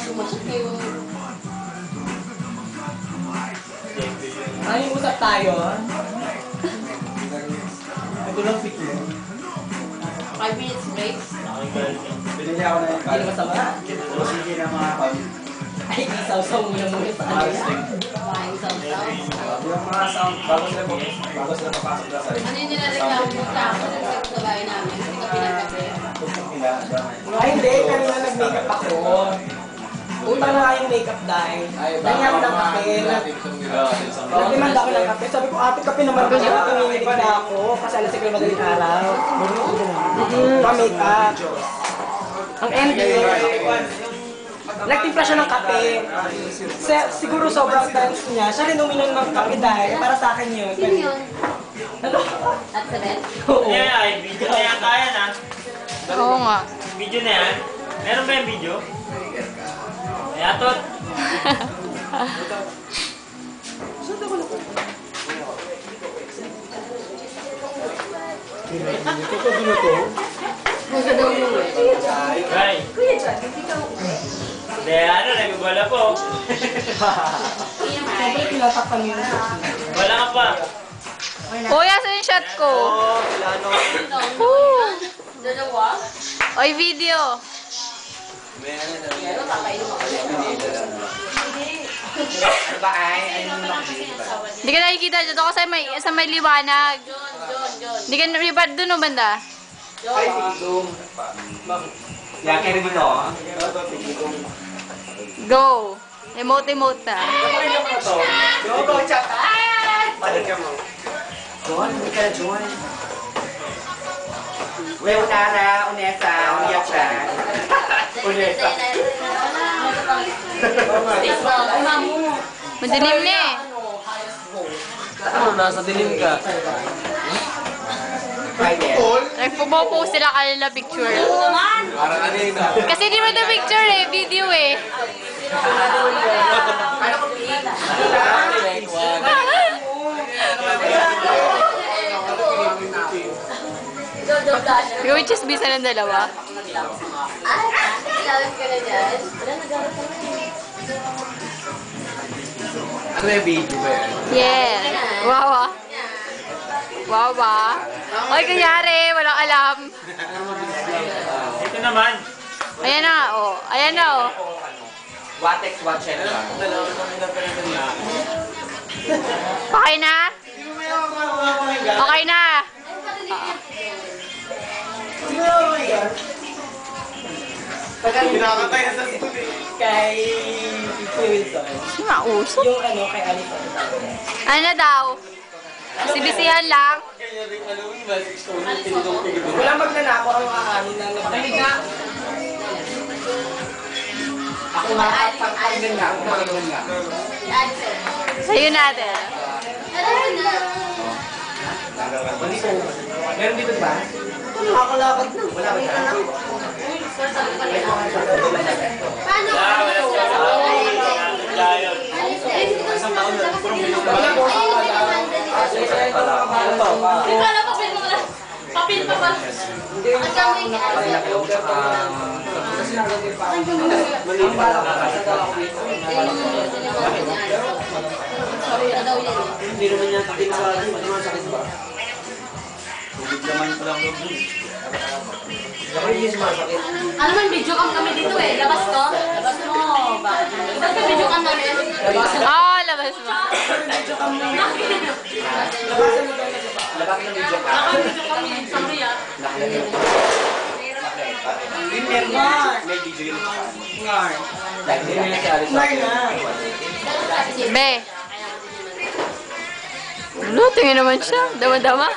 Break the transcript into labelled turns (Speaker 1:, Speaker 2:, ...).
Speaker 1: pumasok kayo.
Speaker 2: Ay, usap tayo. Ito lang si Kim.
Speaker 1: 5 minutes break.
Speaker 3: Binili ako na yung
Speaker 2: Hindi masama.
Speaker 3: sige na mga pag...
Speaker 2: Ay, isaw-saw muna sa
Speaker 3: Mga
Speaker 2: ano.
Speaker 3: sting.
Speaker 1: Bye, saw-saw.
Speaker 3: Yung mga sound, bago sila papasok na sa rin.
Speaker 1: Ano yung nilareklamo mo sa akin ng babae namin? Hindi ka pinagkape.
Speaker 2: Ay, hindi. Kanina nag-makeup ako. Utang na yung makeup dahil. Nangyari ng kape. Nagdimanda ako ng kape. Sabi ko, ate, kape naman doon. Tumingin na ako. Kasi alas siguro madaling araw. Pa-makeup. Ang ending, nagtimpla siya ng kape. Siguro sobrang times niya. Siya rin uminom ng kape dahil. Para sa akin yun.
Speaker 1: Sino yun?
Speaker 2: Ano?
Speaker 1: At sa red?
Speaker 2: Oo.
Speaker 4: Ay, video na yata yan ha.
Speaker 5: Oo nga.
Speaker 4: Video na yan. Meron ba yung video? Ay, atot.
Speaker 1: Huwag daw mo eh.
Speaker 4: Right. Hindi, ano, nagugala po.
Speaker 2: Siyempre, tinatakpan yun.
Speaker 4: Wala ka pa.
Speaker 5: Uy, asan yung shot ko?
Speaker 1: Dalawa?
Speaker 5: Oy, video.
Speaker 1: Pero kakainin mo ulit.
Speaker 3: Ano ba ay?
Speaker 5: Hindi ka nakikita dito ako sa may liwanag.
Speaker 1: John.
Speaker 5: Hindi ka nakikita doon o banda?
Speaker 3: Ay, sige, Dum. Yan, kaya dito.
Speaker 5: Go. Emote na.
Speaker 3: Go, chat. Balik ka mo. John, hindi ka na John. Unara, Unesa, Unyasa. Unesa.
Speaker 5: Madilim na eh.
Speaker 2: Ano, nasa dilim ka?
Speaker 5: Nagpo-post sila kanila picture.
Speaker 3: Parang ano yun na.
Speaker 5: Kasi di mo ito picture eh, video eh. Ikaw yung chismisan ng dalawa.
Speaker 1: Lalas ka na dyan. Wala, nagalit ka na.
Speaker 3: Ano yung video ba yan?
Speaker 5: Yes. Wow ah. Wow ba? Oy, kunyari, walang alam.
Speaker 4: Ito naman.
Speaker 5: Ayan na, oh. Ayan na, oh.
Speaker 3: Watex, watchen lang.
Speaker 5: Okay na? Okay na.
Speaker 3: Pinakatay na sa studio.
Speaker 2: Kay Wilson.
Speaker 5: Sino nga uso?
Speaker 2: Yung ano, kay Alice.
Speaker 5: Ano na daw? Sibisihan lang.
Speaker 2: Wala magnanako ang aanin na nagdamig na.
Speaker 3: Ako nga, pag-pagdan nga. Ako pag-pagdan nga.
Speaker 5: Sa'yo natin.
Speaker 3: Meron dito ba?
Speaker 2: Nakakalakad na.
Speaker 3: Wala ba siya?
Speaker 1: Paano ka?
Speaker 4: Wala yun.
Speaker 3: Isang taon na.
Speaker 2: Wala po.
Speaker 1: Kala papel mo lang. Papel pa ba? Ang dami ka. Sorry, daw yun.
Speaker 2: Hindi naman niya sakit sa akin. Hindi naman sakit ba?
Speaker 3: Tubig naman ko lang loob.
Speaker 2: Ako hindi sumasakit.
Speaker 1: Ano man, video cam kami dito eh. Labas ko? Labas mo. Bakit? Ba't ka video cam namin?
Speaker 5: Oo, labas mo.
Speaker 3: Labas ng video ka.
Speaker 1: Naka-video cam yun. Sorry ah.
Speaker 3: May video yun.
Speaker 2: Ngar.
Speaker 3: Dahil hindi na si Alice.
Speaker 2: Ngar na.
Speaker 5: Be. Ano, tingin naman siya. Dama-dama.